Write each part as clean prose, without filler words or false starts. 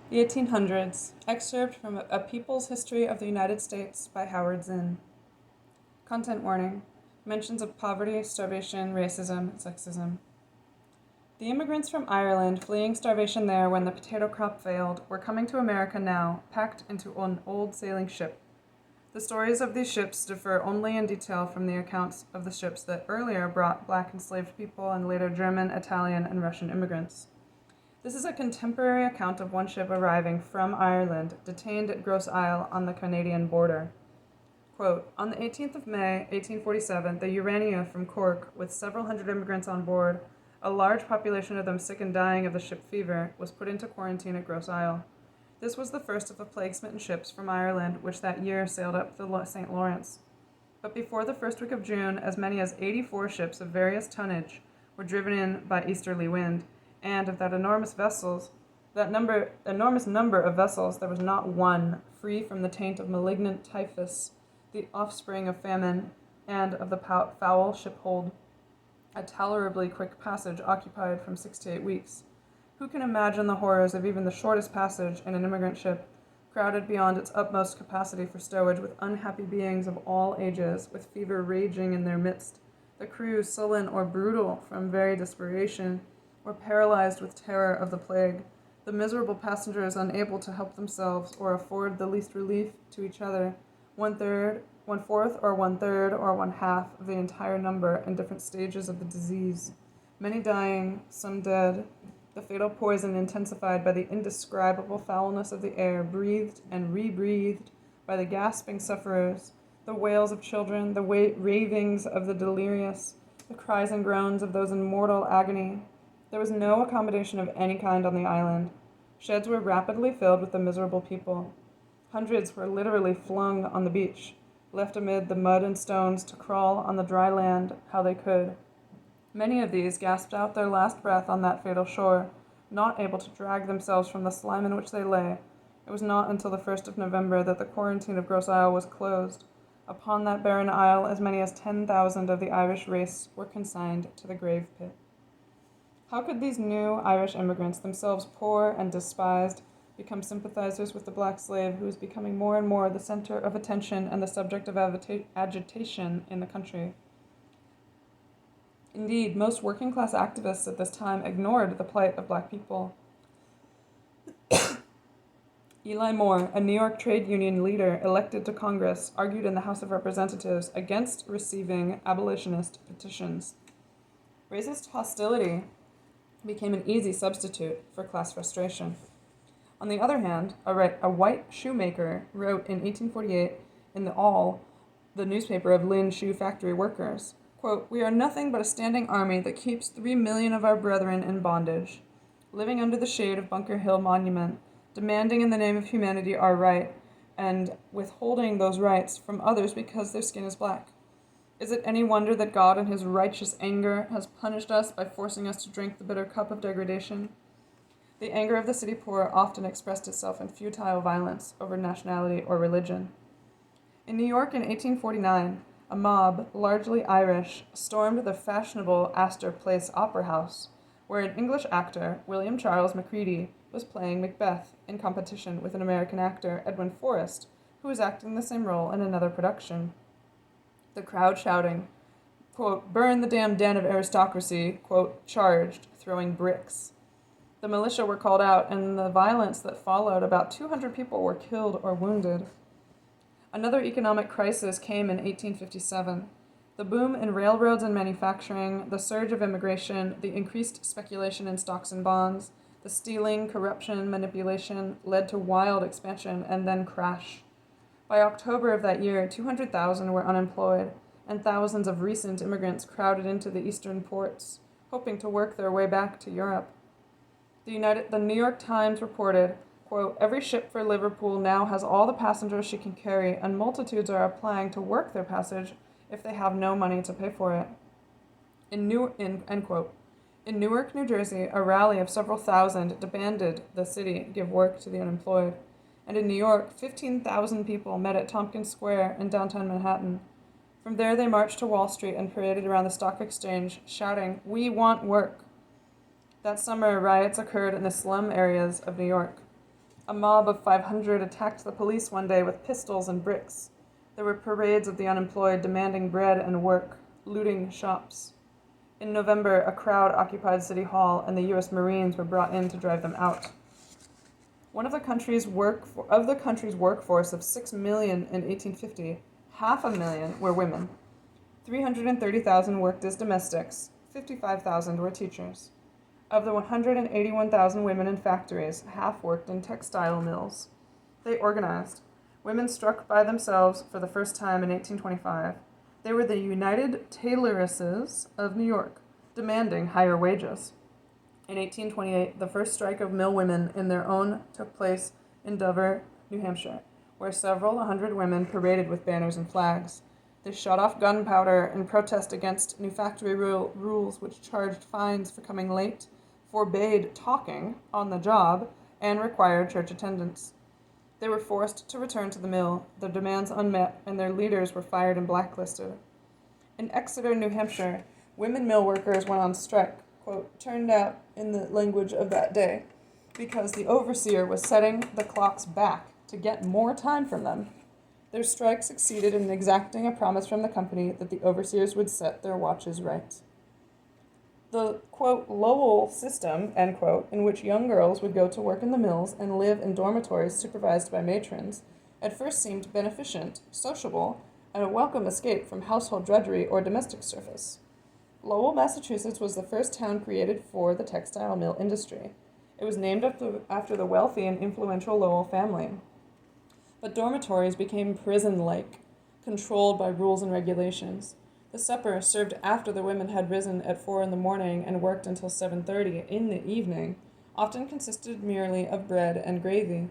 The 1800's, excerpt from A People's History of the United States by Howard Zinn. Content warning. Mentions of poverty, starvation, racism, sexism. The immigrants from Ireland fleeing starvation there when the potato crop failed were coming to America now, packed into an old sailing ship. The stories of these ships differ only in detail from the accounts of the ships that earlier brought black enslaved people and later German, Italian, and Russian immigrants. This is a contemporary account of one ship arriving from Ireland, detained at Grosse Isle on the Canadian border. Quote, on the 18th of May, 1847, the Urania from Cork, with several hundred immigrants on board, a large population of them sick and dying of the ship fever, was put into quarantine at Grosse Isle. This was the first of the plague-smitten ships from Ireland which that year sailed up the St. Lawrence. But before the first week of June, as many as 84 ships of various tonnage were driven in by easterly wind, and of that enormous number of vessels, there was not one free from the taint of malignant typhus, the offspring of famine, and of the foul shiphold, a tolerably quick passage occupied from 6 to 8 weeks. Who can imagine the horrors of even the shortest passage in an immigrant ship, crowded beyond its utmost capacity for stowage with unhappy beings of all ages, with fever raging in their midst, the crew sullen or brutal from very desperation, or paralyzed with terror of the plague, the miserable passengers unable to help themselves or afford the least relief to each other, 1/4 or 1/3 or 1/2 of the entire number in different stages of the disease, many dying, some dead, the fatal poison intensified by the indescribable foulness of the air, breathed and rebreathed by the gasping sufferers, the wails of children, the ravings of the delirious, the cries and groans of those in mortal agony. There was no accommodation of any kind on the island. Sheds were rapidly filled with the miserable people. Hundreds were literally flung on the beach, left amid the mud and stones to crawl on the dry land how they could. Many of these gasped out their last breath on that fatal shore, not able to drag themselves from the slime in which they lay. It was not until the 1st of November that the quarantine of Grosse Isle was closed. Upon that barren isle, as many as 10,000 of the Irish race were consigned to the grave pit. How could these new Irish immigrants, themselves poor and despised, become sympathizers with the black slave who was becoming more and more the center of attention and the subject of agitation in the country? Indeed, most working-class activists at this time ignored the plight of black people. Eli Moore, a New York trade union leader elected to Congress, argued in the House of Representatives against receiving abolitionist petitions. Racist hostility became an easy substitute for class frustration. On the other hand, a white shoemaker wrote in 1848 in the All, the newspaper of Lynn shoe factory workers, quote, we are nothing but a standing army that keeps 3 million of our brethren in bondage, living under the shade of Bunker Hill Monument, demanding in the name of humanity our right, and withholding those rights from others because their skin is black. Is it any wonder that God in his righteous anger has punished us by forcing us to drink the bitter cup of degradation? The anger of the city poor often expressed itself in futile violence over nationality or religion. In New York in 1849, a mob, largely Irish, stormed the fashionable Astor Place Opera House, where an English actor, William Charles Macready, was playing Macbeth in competition with an American actor, Edwin Forrest, who was acting the same role in another production. The crowd shouting, quote, burn the damn den of aristocracy, quote, charged, throwing bricks. The militia were called out, and in the violence that followed, about 200 people were killed or wounded. Another economic crisis came in 1857. The boom in railroads and manufacturing, the surge of immigration, the increased speculation in stocks and bonds, the stealing, corruption, manipulation led to wild expansion and then crash. By October of that year, 200,000 were unemployed, and thousands of recent immigrants crowded into the eastern ports, hoping to work their way back to Europe. The New York Times reported, quote, every ship for Liverpool now has all the passengers she can carry, and multitudes are applying to work their passage if they have no money to pay for it. End quote. In Newark, New Jersey, a rally of several thousand demanded the city give work to the unemployed. And in New York, 15,000 people met at Tompkins Square in downtown Manhattan. From there, they marched to Wall Street and paraded around the stock exchange, shouting, we want work. That summer, riots occurred in the slum areas of New York. A mob of 500 attacked the police one day with pistols and bricks. There were parades of the unemployed demanding bread and work, looting shops. In November, a crowd occupied City Hall, and the U.S. Marines were brought in to drive them out. Of the country's workforce of 6 million in 1850, 500,000 were women. 330,000 worked as domestics, 55,000 were teachers. Of the 181,000 women in factories, half worked in textile mills. They organized. Women struck by themselves for the first time in 1825. They were the United Tailoresses of New York, demanding higher wages. In 1828, the first strike of mill women in their own took place in Dover, New Hampshire, where several hundred women paraded with banners and flags. They shot off gunpowder in protest against new factory rules which charged fines for coming late, forbade talking on the job, and required church attendance. They were forced to return to the mill, their demands unmet, and their leaders were fired and blacklisted. In Exeter, New Hampshire, women mill workers went on strike, quote, turned out in the language of that day, because the overseer was setting the clocks back to get more time from them. Their strike succeeded in exacting a promise from the company that the overseers would set their watches right. The, quote, Lowell system, end quote, in which young girls would go to work in the mills and live in dormitories supervised by matrons, at first seemed beneficent, sociable, and a welcome escape from household drudgery or domestic service. Lowell, Massachusetts was the first town created for the textile mill industry. It was named after the wealthy and influential Lowell family. But dormitories became prison-like, controlled by rules and regulations. The supper, served after the women had risen at 4 a.m. and worked until 7:30 in the evening, often consisted merely of bread and gravy.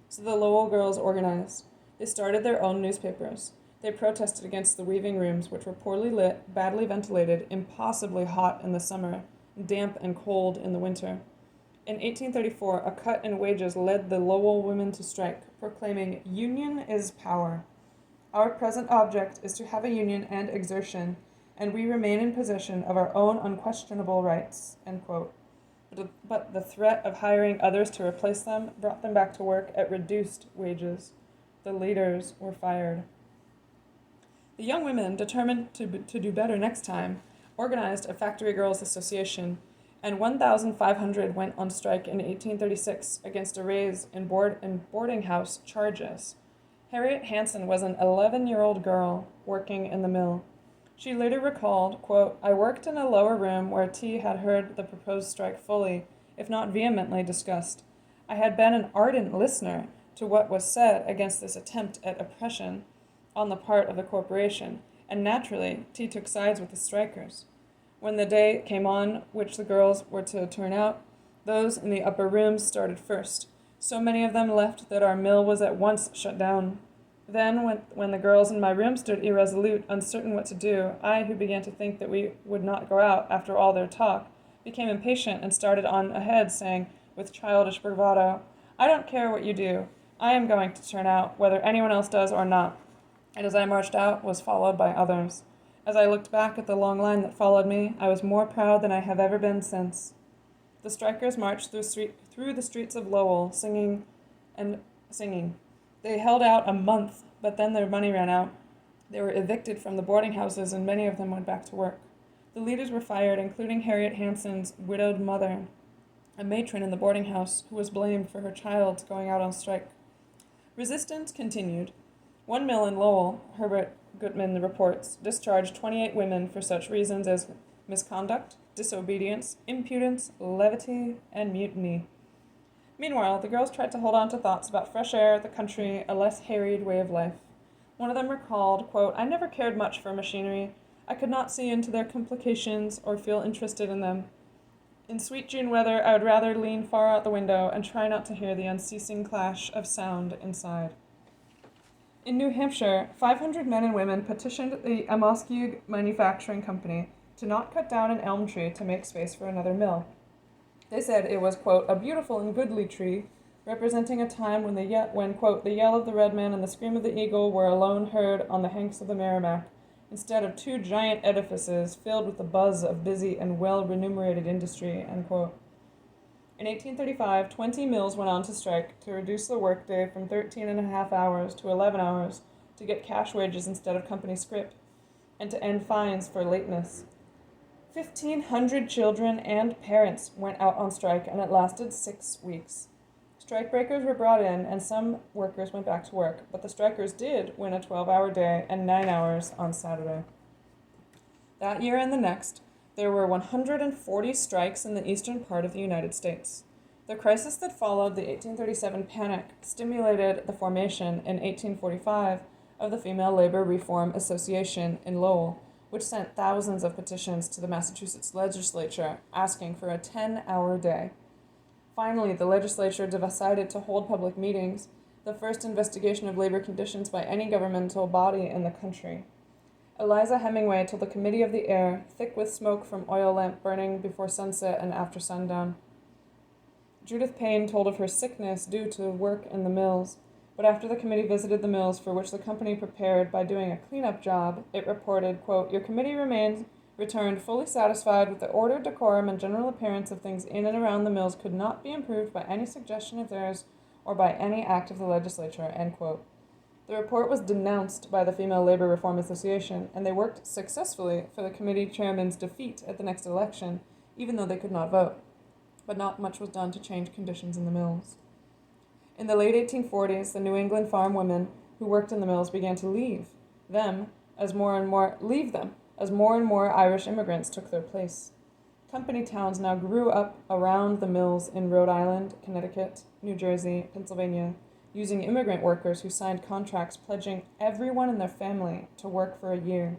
So the Lowell girls organized. They started their own newspapers. They protested against the weaving rooms, which were poorly lit, badly ventilated, impossibly hot in the summer, damp and cold in the winter. In 1834, a cut in wages led the Lowell women to strike, proclaiming, "Union is power. Our present object is to have a union and exertion, and we remain in possession of our own unquestionable rights," end quote. But the threat of hiring others to replace them brought them back to work at reduced wages. The leaders were fired. The young women, determined to do better next time, organized a Factory Girls Association, and 1,500 went on strike in 1836 against a raise in boarding house charges. Harriet Hanson was an 11-year-old girl working in the mill. She later recalled, quote, "I worked in a lower room where T had heard the proposed strike fully, if not vehemently, discussed. I had been an ardent listener to what was said against this attempt at oppression on the part of the corporation, and naturally T took sides with the strikers. When the day came on which the girls were to turn out, those in the upper rooms started first. So many of them left that our mill was at once shut down. Then, when the girls in my room stood irresolute, uncertain what to do, I, who began to think that we would not go out after all their talk, became impatient and started on ahead, saying, with childish bravado, 'I don't care what you do. I am going to turn out, whether anyone else does or not.' And as I marched out, was followed by others. As I looked back at the long line that followed me, I was more proud than I have ever been since." The strikers marched through the streets of Lowell, singing. They held out a month, but then their money ran out. They were evicted from the boarding houses, and many of them went back to work. The leaders were fired, including Harriet Hanson's widowed mother, a matron in the boarding house, who was blamed for her child going out on strike. Resistance continued. One mill in Lowell, Herbert Gutman reports, discharged 28 women for such reasons as misconduct, disobedience, impudence, levity, and mutiny. Meanwhile, the girls tried to hold on to thoughts about fresh air, the country, a less harried way of life. One of them recalled, quote, "I never cared much for machinery. I could not see into their complications or feel interested in them. In sweet June weather, I would rather lean far out the window and try not to hear the unceasing clash of sound inside." In New Hampshire, 500 men and women petitioned the Amoskeag Manufacturing Company to not cut down an elm tree to make space for another mill. They said it was, quote, "a beautiful and goodly tree, representing a time when quote, the yell of the red man and the scream of the eagle were alone heard on the banks of the Merrimack, instead of two giant edifices filled with the buzz of busy and well-remunerated industry," end quote. In 1835, 20 mills went on to strike to reduce the workday from 13.5 hours to 11 hours to get cash wages instead of company scrip, and to end fines for lateness. 1,500 children and parents went out on strike, and it lasted 6 weeks. Strikebreakers were brought in, and some workers went back to work, but the strikers did win a 12-hour day and 9 hours on Saturday. That year and the next, there were 140 strikes in the eastern part of the United States. The crisis that followed the 1837 panic stimulated the formation in 1845 of the Female Labor Reform Association in Lowell, which sent thousands of petitions to the Massachusetts legislature asking for a 10-hour day. Finally, the legislature decided to hold public meetings, the first investigation of labor conditions by any governmental body in the country. Eliza Hemingway told the Committee of the Air, thick with smoke from oil lamp burning before sunset and after sundown. Judith Payne told of her sickness due to work in the mills, but after the committee visited the mills for which the company prepared by doing a cleanup job, it reported, quote, "Your committee returned fully satisfied with the order, decorum, and general appearance of things in and around the mills could not be improved by any suggestion of theirs or by any act of the legislature," end quote. The report was denounced by the Female Labor Reform Association, and they worked successfully for the committee chairman's defeat at the next election, even though they could not vote. But not much was done to change conditions in the mills. In the late 1840s, the New England farm women who worked in the mills began to leave them as more and more Irish immigrants took their place. Company towns now grew up around the mills in Rhode Island, Connecticut, New Jersey, Pennsylvania, using immigrant workers who signed contracts pledging everyone in their family to work for a year.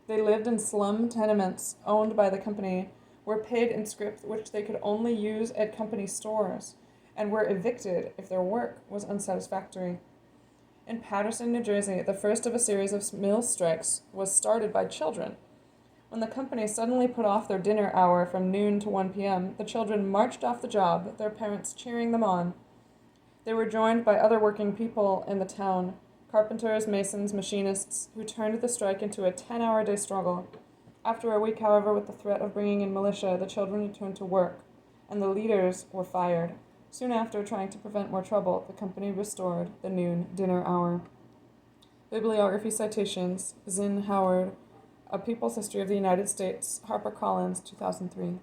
They lived in slum tenements owned by the company, were paid in scrip which they could only use at company stores, and were evicted if their work was unsatisfactory. In Paterson, New Jersey, the first of a series of mill strikes was started by children. When the company suddenly put off their dinner hour from noon to 1 p.m., the children marched off the job, their parents cheering them on. They were joined by other working people in the town, carpenters, masons, machinists, who turned the strike into a 10-hour day struggle. After a week, however, with the threat of bringing in militia, the children returned to work, and the leaders were fired. Soon after, trying to prevent more trouble, the company restored the noon dinner hour. Bibliography Citations, Zinn, Howard, A People's History of the United States, Harper 2003.